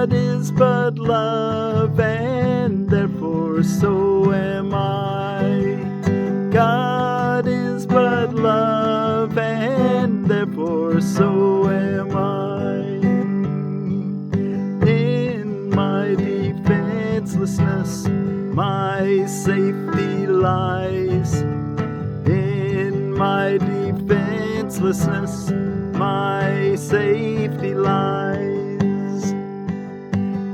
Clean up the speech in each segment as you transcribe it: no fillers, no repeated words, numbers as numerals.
God is but love, and therefore so am I. God is but love, and therefore so am I. In my defenselessness, my safety lies. In my defenselessness, my safety lies.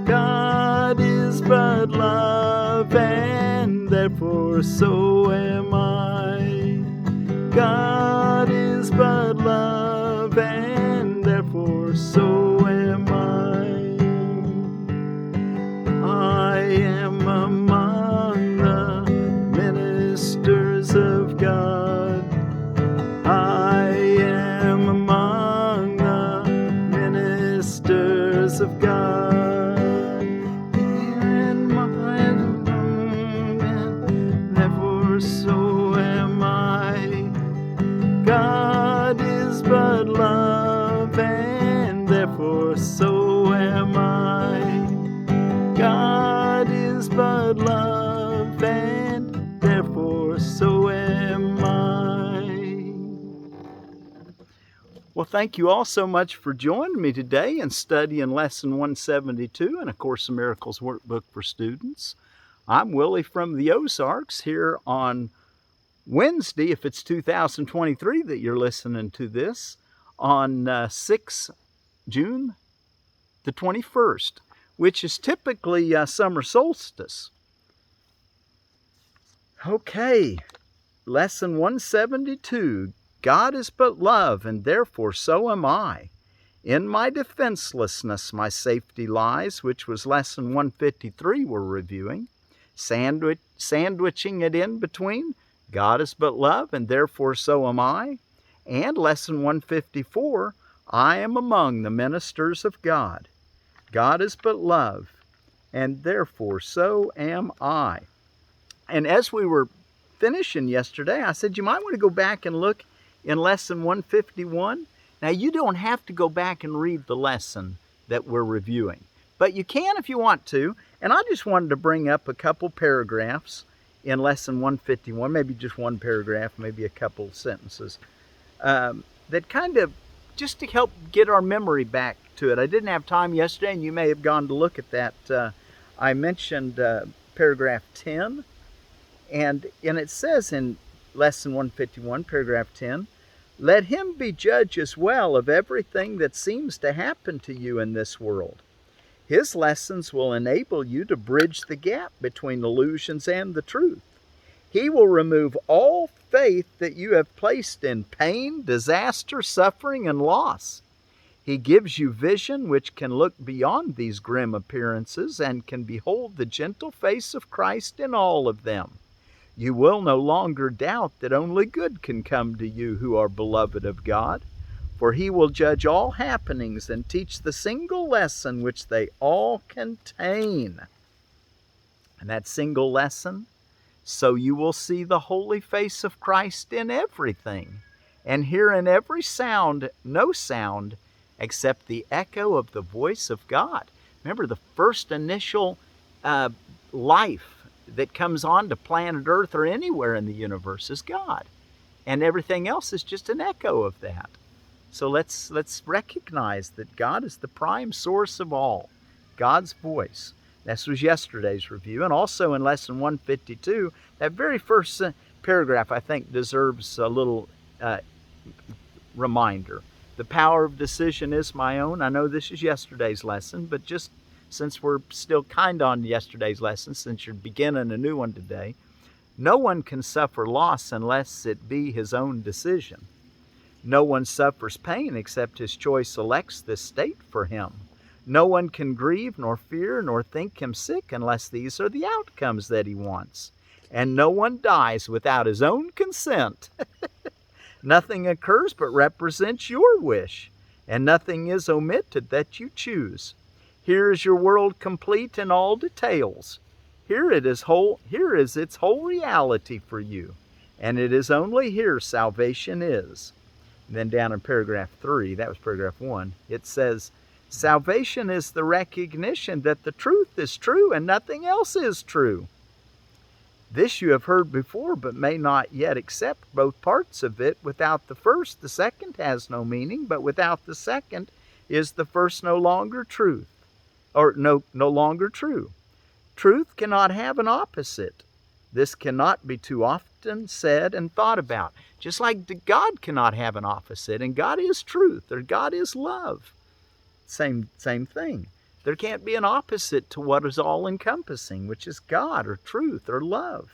God is but love, and therefore so am I. God is but love, and therefore so am I. I am among the ministers of God. I am among the ministers of God. In my and therefore so am I. God is but love, and therefore so am I. God is but love, and therefore so am I. Well, thank you all so much for joining me today and studying Lesson 172 in A Course in Miracles Workbook for Students. I'm Willie from the Ozarks here on Wednesday, if it's 2023 that you're listening to this, on 6 June the 21st, which is typically summer solstice. Okay, Lesson 172. God is but love, and therefore so am I. In my defenselessness, my safety lies, which was Lesson 153 we're reviewing. Sandwiching it in between, God is but love, and therefore so am I. And Lesson 154, I am among the ministers of God. God is but love, and therefore so am I. And as we were finishing yesterday, I said you might want to go back and look in Lesson 151. Now, you don't have to go back and read the lesson that we're reviewing, but you can if you want to. And I just wanted to bring up a couple paragraphs in Lesson 151, maybe just one paragraph, maybe a couple sentences, that kind of just to help get our memory back to it. I didn't have time yesterday, and you may have gone to look at that. I mentioned paragraph 10, and it says in Lesson 151, paragraph 10, let him be judge as well of everything that seems to happen to you in this world. His lessons will enable you to bridge the gap between illusions and the truth. He will remove all faith that you have placed in pain, disaster, suffering, and loss. He gives you vision which can look beyond these grim appearances and can behold the gentle face of Christ in all of them. You will no longer doubt that only good can come to you who are beloved of God, for he will judge all happenings and teach the single lesson which they all contain. And that single lesson, so you will see the holy face of Christ in everything, and hear in every sound no sound except the echo of the voice of God. Remember, the first initial life that comes onto planet Earth or anywhere in the universe is God. And everything else is just an echo of that. So let's recognize that God is the prime source of all. God's voice. This was yesterday's review. And also in Lesson 152, that very first paragraph, I think, deserves a little reminder. The power of decision is my own. I know this is yesterday's lesson, but just since we're still kind on yesterday's lesson, since you're beginning a new one today, no one can suffer loss unless it be his own decision. No one suffers pain except his choice elects this state for him. No one can grieve, nor fear, nor think him sick unless these are the outcomes that he wants. And no one dies without his own consent. Nothing occurs but represents your wish, and nothing is omitted that you choose. Here is your world complete in all details. Here is its whole reality for you, and it is only here salvation is. And then down in paragraph 3, that was paragraph 1, it says, Salvation is the recognition that the truth is true and nothing else is true. This you have heard before, but may not yet accept both parts of it. Without the first, the second has no meaning, but without the second is the first no longer truth, or no longer true. Truth cannot have an opposite. This cannot be too often said and thought about. Just like God cannot have an opposite, and God is truth, or God is love. Same thing. There can't be an opposite to what is all-encompassing, which is God, or truth, or love.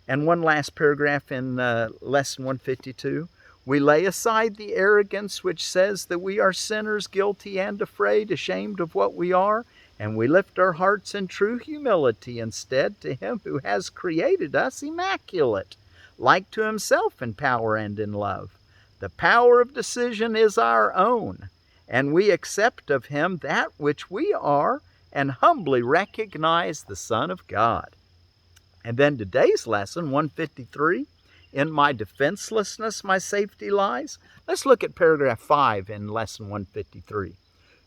And one last paragraph in Lesson 152. We lay aside the arrogance which says that we are sinners, guilty and afraid, ashamed of what we are, and we lift our hearts in true humility instead to Him who has created us immaculate, like to Himself in power and in love. The power of decision is our own, and we accept of Him that which we are and humbly recognize the Son of God. And then today's lesson, 153, in my defenselessness my safety lies. Let's look at paragraph 5 in lesson 153.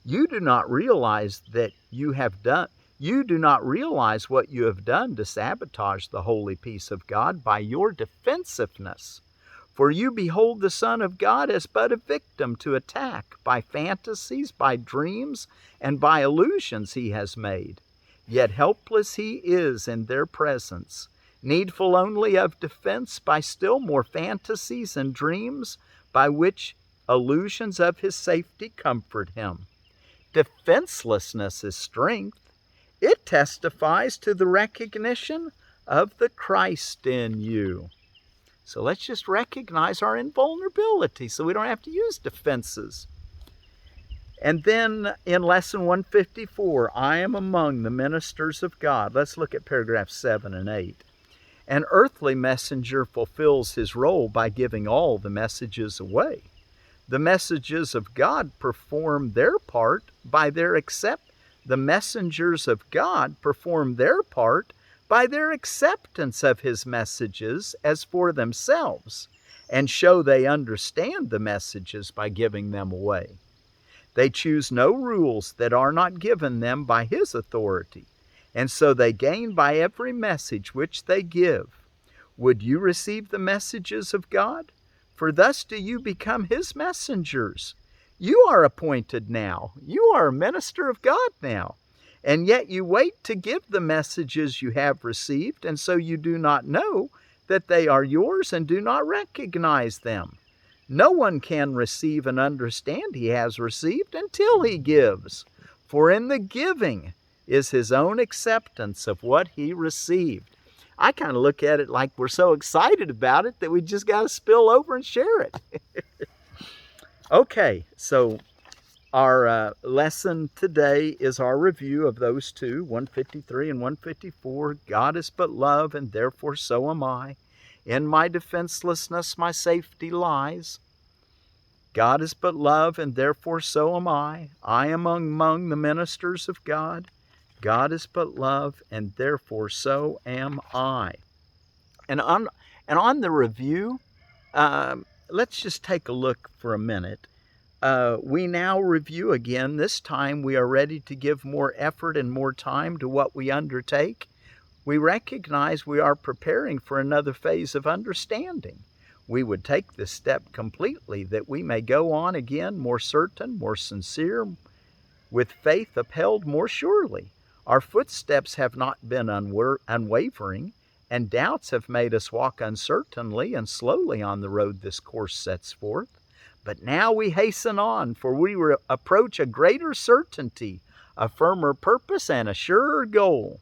You do not realize what you have done to sabotage the holy peace of God by your defensiveness. For you behold the Son of God as but a victim to attack by fantasies, by dreams, and by illusions He has made. Yet helpless He is in their presence, needful only of defense by still more fantasies and dreams, by which illusions of His safety comfort Him. Defenselessness is strength. It testifies to the recognition of the Christ in you. So let's just recognize our invulnerability so we don't have to use defenses. And then in lesson 154, I am among the ministers of God. Let's look at paragraphs 7 and 8. An earthly messenger fulfills his role by giving all the messages away. The messages of God perform their part by their The messengers of God perform their part by their acceptance of His messages as for themselves, and show they understand the messages by giving them away. They choose no rules that are not given them by His authority, and so they gain by every message which they give. Would you receive the messages of God? For thus do you become His messengers. You are appointed now. You are a minister of God now. And yet you wait to give the messages you have received, and so you do not know that they are yours and do not recognize them. No one can receive and understand he has received until he gives. For in the giving is his own acceptance of what he received. I kind of look at it like we're so excited about it that we just got to spill over and share it. Okay, so our lesson today is our review of those two, 153 and 154. God is but love, and therefore so am I. In my defenselessness my safety lies. God is but love, and therefore so am I. I am among the ministers of God. God is but love, and therefore so am I. And on the review, let's just take a look for a minute. We now review again. This time we are ready to give more effort and more time to what we undertake. We recognize we are preparing for another phase of understanding. We would take this step completely that we may go on again more certain, more sincere, with faith upheld more surely. Our footsteps have not been unwavering, and doubts have made us walk uncertainly and slowly on the road this course sets forth. But now we hasten on, for we approach a greater certainty, a firmer purpose, and a surer goal.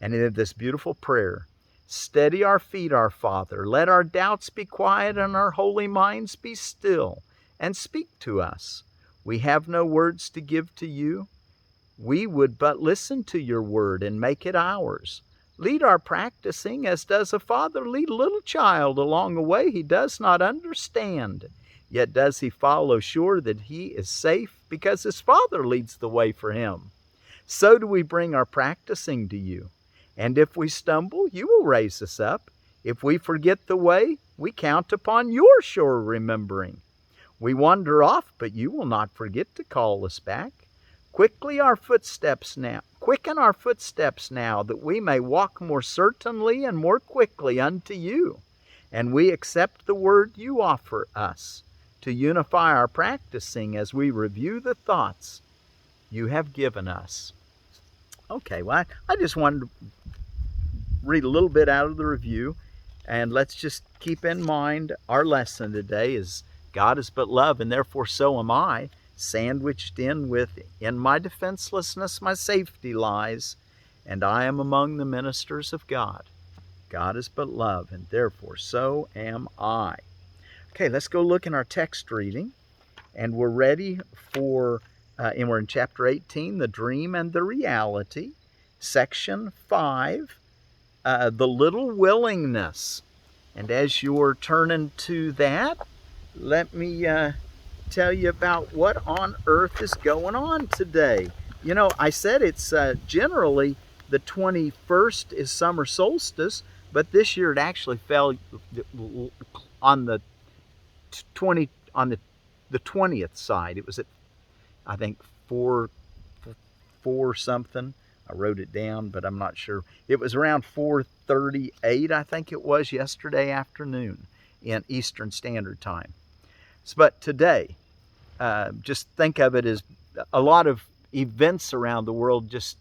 And in this beautiful prayer, steady our feet, our Father. Let our doubts be quiet and our holy minds be still, and speak to us. We have no words to give to you. We would but listen to your word and make it ours. Lead our practicing as does a father lead a little child along a way he does not understand. Yet does he follow sure that he is safe because his Father leads the way for him. So do we bring our practicing to you. And if we stumble, you will raise us up. If we forget the way, we count upon your sure remembering. We wander off, but you will not forget to call us back. Quicken our footsteps now, that we may walk more certainly and more quickly unto you. And we accept the word you offer us to unify our practicing as we review the thoughts you have given us. Okay, well, I just wanted to read a little bit out of the review, and let's just keep in mind our lesson today is God is but love, and therefore so am I, sandwiched in with, in my defenselessness my safety lies, and I am among the ministers of God. God is but love, and therefore so am I. Okay, let's go look in our text reading, and we're ready for, and we're in chapter 18, the dream and the reality, section 5, the little willingness. And as you're turning to that, let me tell you about what on earth is going on today. You know, I said it's generally the 21st is summer solstice, but this year it actually fell on the 20th side. It was at, I think, 4 something. I wrote it down, but I'm not sure. It was around 4:38, I think it was, yesterday afternoon in Eastern Standard Time. But today, just think of it as a lot of events around the world just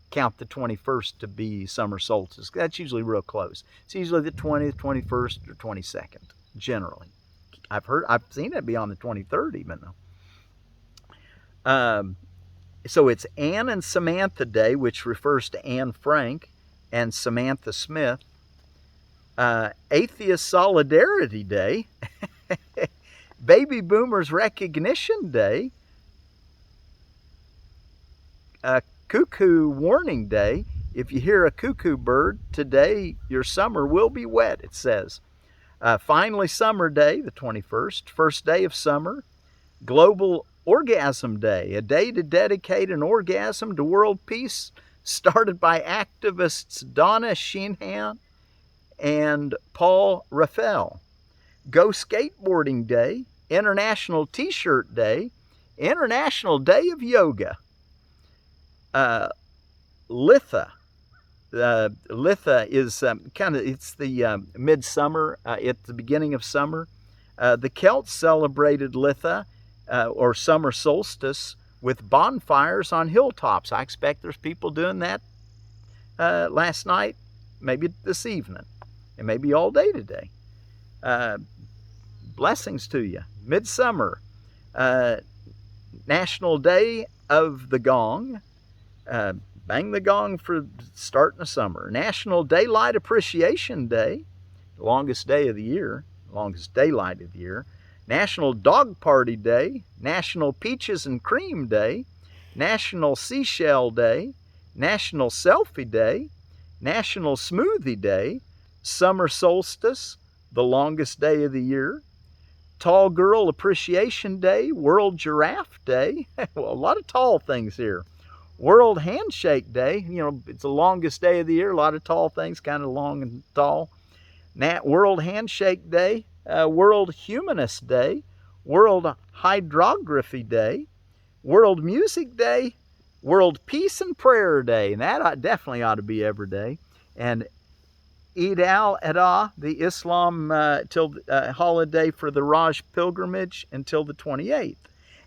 count the 21st to be summer solstice. That's usually real close. It's usually the 20th, 21st, or 22nd, generally. I've seen it be on the 23rd even though. So it's Anne and Samantha Day, which refers to Anne Frank and Samantha Smith. Atheist Solidarity Day. Baby Boomers Recognition Day. Cuckoo Warning Day. If you hear a cuckoo bird, today your summer will be wet, it says. Finally Summer Day, the 21st, first day of summer. Global Orgasm Day, a day to dedicate an orgasm to world peace, started by activists Donna Sheehan and Paul Raphael. Go Skateboarding Day, International T-Shirt Day, International Day of Yoga. Litha. Litha is it's the midsummer, at the beginning of summer. The Celts celebrated Litha, or summer solstice, with bonfires on hilltops. I expect there's people doing that last night, maybe this evening, and maybe all day today. Blessings to you. Midsummer, National Day of the Gong. Bang the gong for starting the summer. National Daylight Appreciation Day, the longest day of the year, longest daylight of the year. National Dog Party Day, National Peaches and Cream Day, National Seashell Day, National Selfie Day, National Smoothie Day, Summer Solstice, the longest day of the year, Tall Girl Appreciation Day, World Giraffe Day, well, a lot of tall things here. World Handshake Day, you know, it's the longest day of the year, a lot of tall things, kind of long and tall. World Handshake Day, World Humanist Day, World Hydrography Day, World Music Day, World Peace and Prayer Day, and that definitely ought to be every day. And Eid al-Adha, the Islam holiday for the Raj pilgrimage, until the 28th.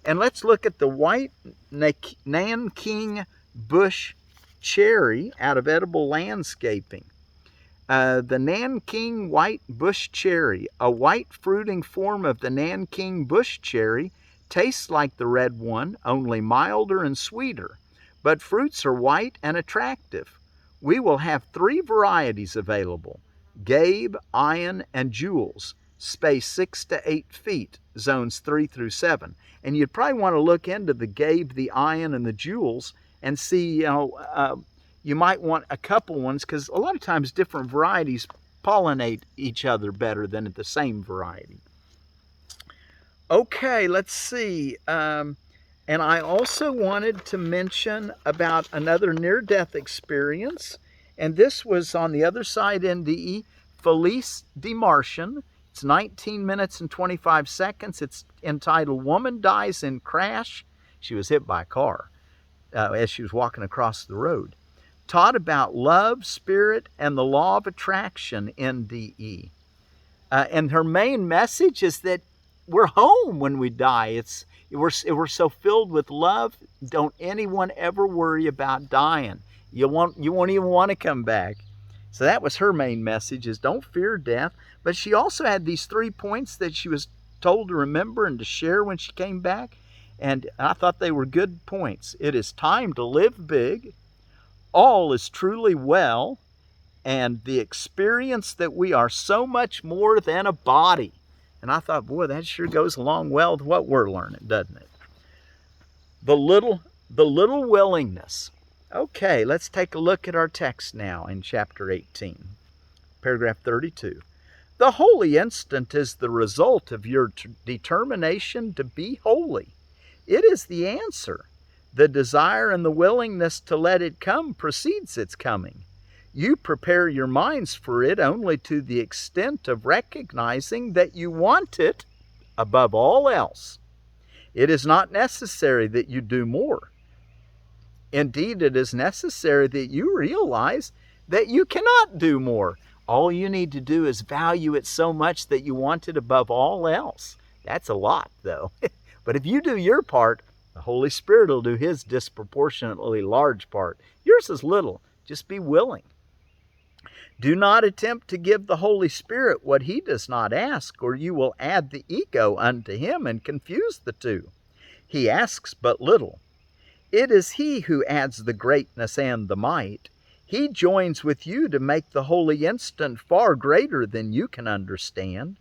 And let's look at the white Nanking bush cherry out of Edible Landscaping. The Nanking white bush cherry, a white fruiting form of the Nanking bush cherry, tastes like the red one, only milder and sweeter, but fruits are white and attractive. We will have 3 varieties available: Gabe, Iron, and Jewels, space 6 to 8 feet, zones 3 through 7. And you'd probably want to look into the Gabe, the Iron, and the Jewels and see, you might want a couple ones, because a lot of times different varieties pollinate each other better than the same variety. Okay, let's see. And I also wanted to mention about another near-death experience, and this was on the other side NDE, Felice DeMartian. It's 19 minutes and 25 seconds. It's entitled Woman Dies in Crash. She was hit by a car. as she was walking across the road. Taught about love, spirit, and the law of attraction, NDE. And her main message is that we're home when we die. We're so filled with love. Don't anyone ever worry about dying. You won't even want to come back. So that was her main message, is don't fear death. But she also had these 3 points that she was told to remember and to share when she came back. And I thought they were good points. It is time to live big. All is truly well. And the experience that we are so much more than a body. And I thought, boy, that sure goes along well with what we're learning, doesn't it? The little willingness. Okay, let's take a look at our text now in chapter 18, paragraph 32. The holy instant is the result of your determination to be holy. It is the answer. The desire and the willingness to let it come precedes its coming. You prepare your minds for it only to the extent of recognizing that you want it above all else. It is not necessary that you do more. Indeed, it is necessary that you realize that you cannot do more. All you need to do is value it so much that you want it above all else. That's a lot, though. But if you do your part, the Holy Spirit will do His disproportionately large part. Yours is little. Just be willing. Do not attempt to give the Holy Spirit what He does not ask, or you will add the ego unto Him and confuse the two. He asks but little. It is He who adds the greatness and the might. He joins with you to make the holy instant far greater than you can understand.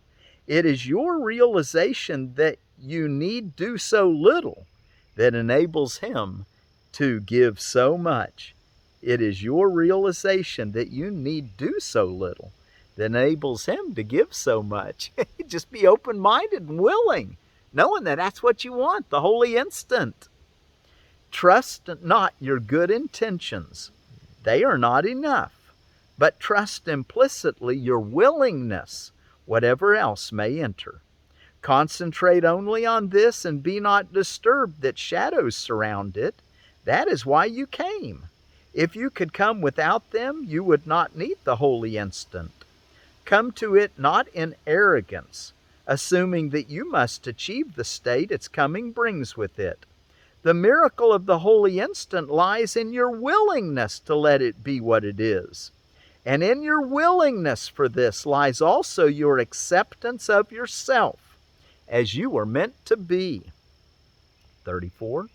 It is your realization that you need do so little that enables Him to give so much. It is your realization that you need do so little that enables Him to give so much. Just be open-minded and willing, knowing that that's what you want, the holy instant. Trust not your good intentions. They are not enough. But trust implicitly your willingness, whatever else may enter. Concentrate only on this and be not disturbed that shadows surround it. That is why you came. If you could come without them, you would not need the holy instant. Come to it not in arrogance, assuming that you must achieve the state its coming brings with it. The miracle of the holy instant lies in your willingness to let it be what it is. And in your willingness for this lies also your acceptance of yourself as you were meant to be. 34.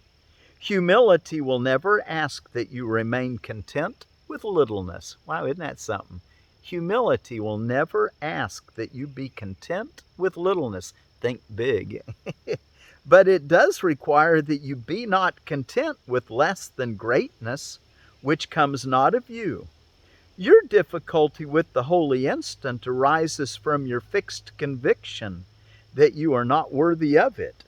Humility will never ask that you remain content with littleness. Wow, isn't that something? Humility will never ask that you be content with littleness. Think big. But it does require that you be not content with less than greatness, which comes not of you. Your difficulty with the holy instant arises from your fixed conviction that you are not worthy of it.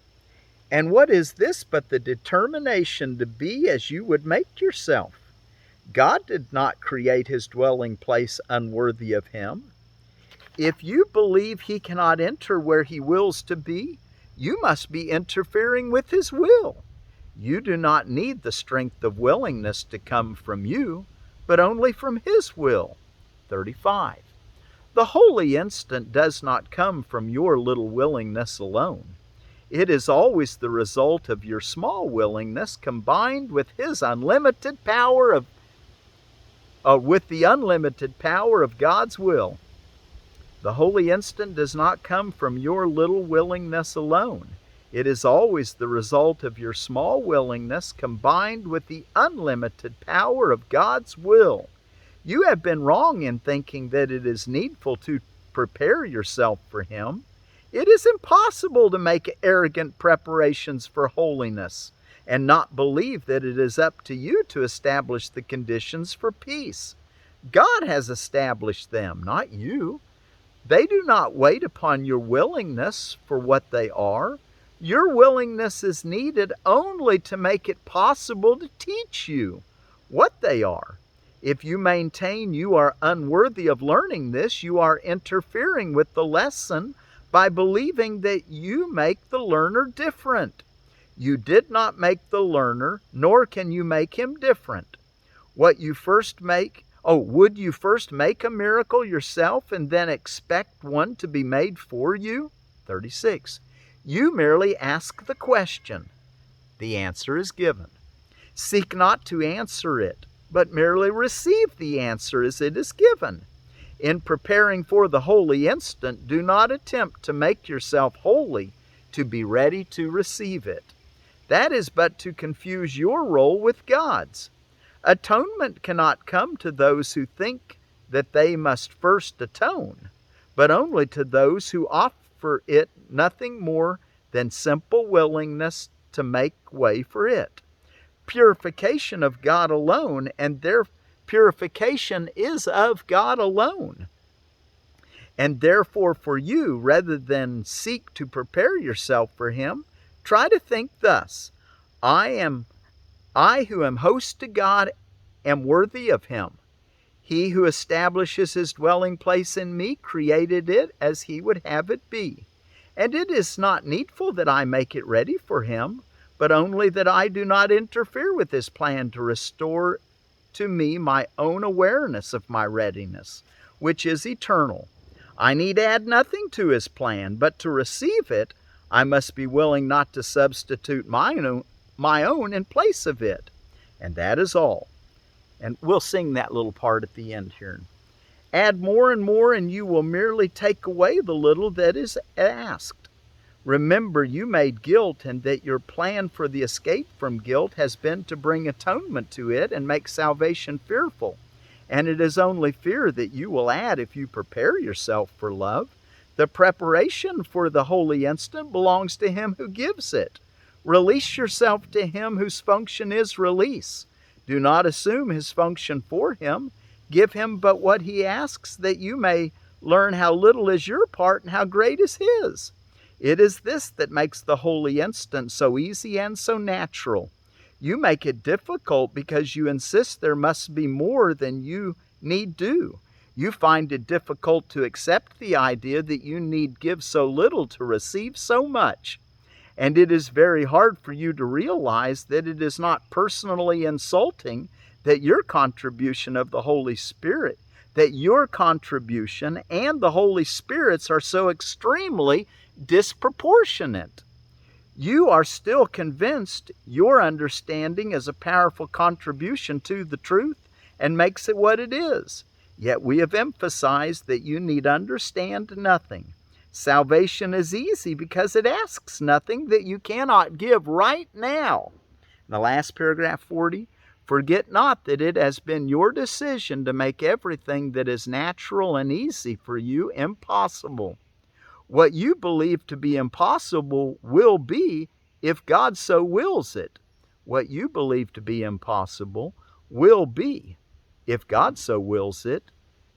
And what is this but the determination to be as you would make yourself? God did not create His dwelling place unworthy of Him. If you believe He cannot enter where He wills to be, you must be interfering with His will. You do not need the strength of willingness to come from you, but only from His will. 35. The holy instant does not come from your little willingness alone. It is always the result of your small willingness combined with His unlimited power with the unlimited power of God's will. The holy instant does not come from your little willingness alone. It is always the result of your small willingness combined with the unlimited power of God's will. You have been wrong in thinking that it is needful to prepare yourself for Him. It is impossible to make arrogant preparations for holiness and not believe that it is up to you to establish the conditions for peace. God has established them, not you. They do not wait upon your willingness for what they are. Your willingness is needed only to make it possible to teach you what they are. If you maintain you are unworthy of learning this, you are interfering with the lesson by believing that you make the learner different. You did not make the learner, nor can you make him different. Would you first make a miracle yourself and then expect one to be made for you? 36. You merely ask the question. The answer is given. Seek not to answer it, but merely receive the answer as it is given. In preparing for the holy instant, do not attempt to make yourself holy to be ready to receive it. That is but to confuse your role with God's. Atonement cannot come to those who think that they must first atone, but only to those who offer it nothing more than simple willingness to make way for it. Purification of God alone, and their purification is of God alone. And therefore for you, rather than seek to prepare yourself for Him, try to think thus: I who am host to God am worthy of Him. He who establishes His dwelling place in me created it as He would have it be. And it is not needful that I make it ready for Him, but only that I do not interfere with His plan to restore to me my own awareness of my readiness, which is eternal. I need add nothing to His plan, but to receive it, I must be willing not to substitute my own in place of it. And that is all. And we'll sing that little part at the end here. Add more and more, and you will merely take away the little that is asked. Remember, you made guilt, and that your plan for the escape from guilt has been to bring atonement to it and make salvation fearful. And it is only fear that you will add if you prepare yourself for love. The preparation for the holy instant belongs to Him who gives it. Release yourself to Him whose function is release. Do not assume His function for Him. Give Him but what He asks, that you may learn how little is your part and how great is His. It is this that makes the holy instant so easy and so natural. You make it difficult because you insist there must be more than you need do. You find it difficult to accept the idea that you need give so little to receive so much. And it is very hard for you to realize that it is not personally insulting that your contribution of the Holy Spirit, that your contribution and the Holy Spirit's are so extremely disproportionate. You are still convinced your understanding is a powerful contribution to the truth and makes it what it is. Yet we have emphasized that you need understand nothing. Salvation is easy because it asks nothing that you cannot give right now. The last paragraph, 40, forget not that it has been your decision to make everything that is natural and easy for you impossible. What you believe to be impossible will be if God so wills it. What you believe to be impossible will be if God so wills it,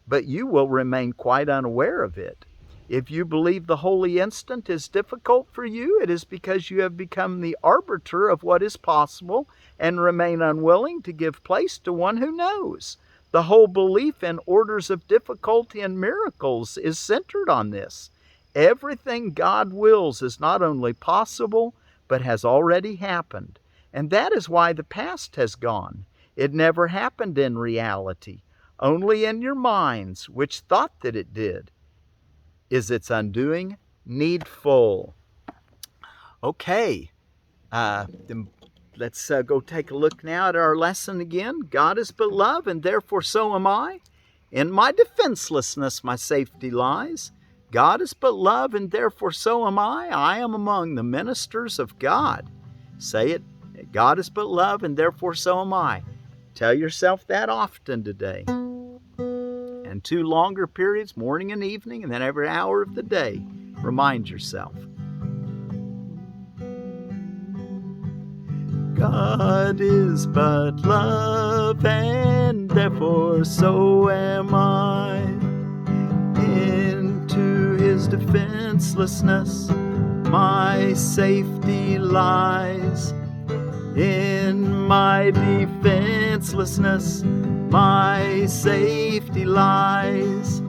but you will remain quite unaware of it. If you believe the holy instant is difficult for you, it is because you have become the arbiter of what is possible and remain unwilling to give place to one who knows. The whole belief in orders of difficulty and miracles is centered on this. Everything God wills is not only possible, but has already happened. And that is why the past has gone. It never happened in reality. Only in your minds, which thought that it did, is its undoing needful. Okay, then let's go take a look now at our lesson again. God is but love, and therefore so am I. In my defenselessness my safety lies. God is but love, and therefore so am I. I am among the ministers of God. Say it. God is but love, and therefore so am I. Tell yourself that often today. And 2 longer periods, morning and evening, and then every hour of the day. Remind yourself. God is but love, and therefore so am I. Into His defenselessness my safety lies. In my defenselessness my safety lies.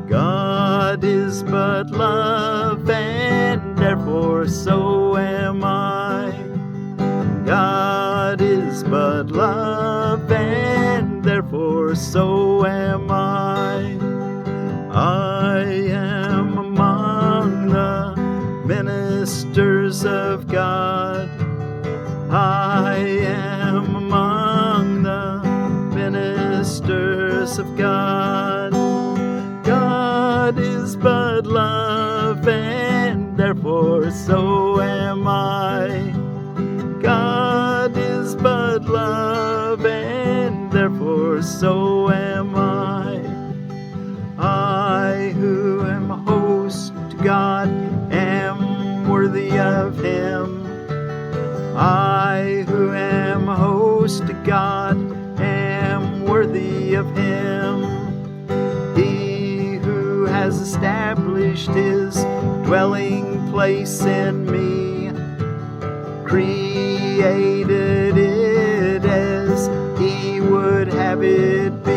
God is but love, and therefore so am I. God is but love, and therefore so am I. I am among the ministers of God. I am among the ministers of God. God is but love, and therefore so am I. God is but love, and therefore so am I. I who am a host to God am worthy of Him. I who am a host to God am worthy of Him. He who has established His dwelling place in me, created it as He would have it be.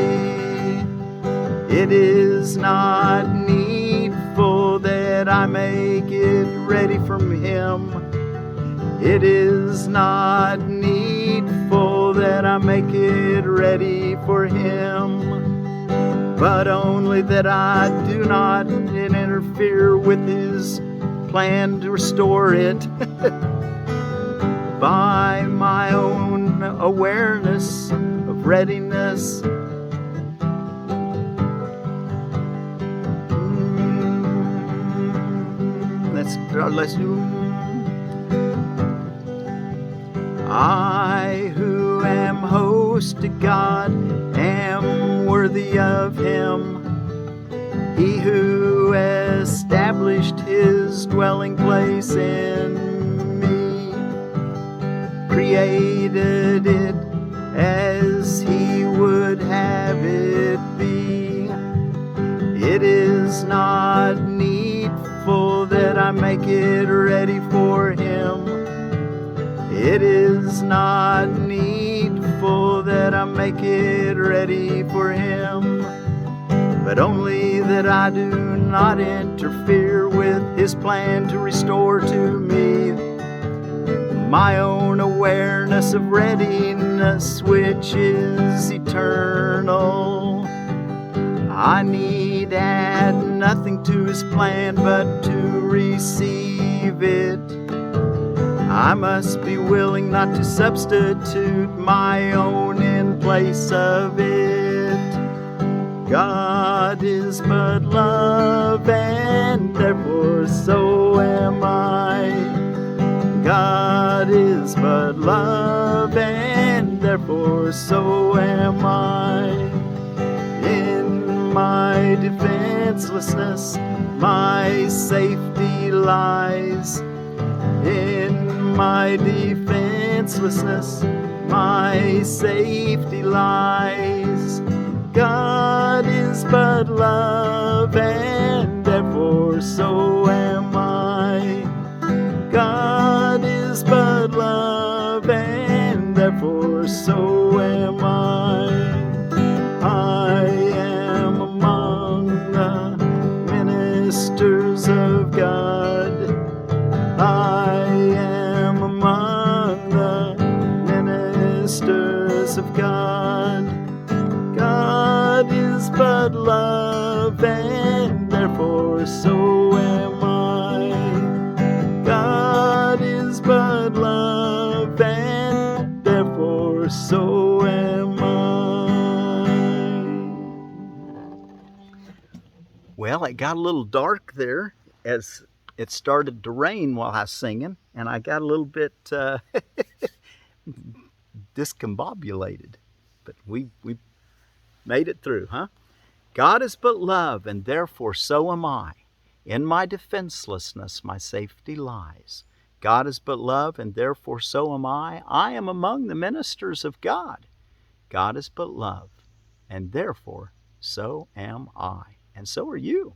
It is not needful that I make it ready from Him. It is not needful that I make it ready for Him, but only that I do not interfere with His plan to restore it by my own awareness of readiness. Let's do. I who am host to God am worthy of Him. He who established His dwelling place in me, created it as He would have it be. It is not needful that I make it ready for Him. It is not needful that I make it ready for Him, but only that I do not interfere with His plan to restore to me my own awareness of readiness, which is eternal. I need add nothing to His plan but to receive it. I must be willing not to substitute my own in place of it. God is but love, and therefore so am I. God is but love, and therefore so am I. In my defenselessness, my safety lies. In my defenselessness, my safety lies. God is but love, and therefore so am I. God is but love, and therefore so am I. I am among the ministers of God. I am among the ministers of God. God is but love, and therefore so am I. God is but love, and therefore so am I. Well, it got a little dark there as it started to rain while I was singing, and I got a little bit discombobulated, but we made it through, huh? God is but love, and therefore so am I. In my defenselessness, my safety lies. God is but love, and therefore so am I. I am among the ministers of God. God is but love, and therefore so am I. And so are you.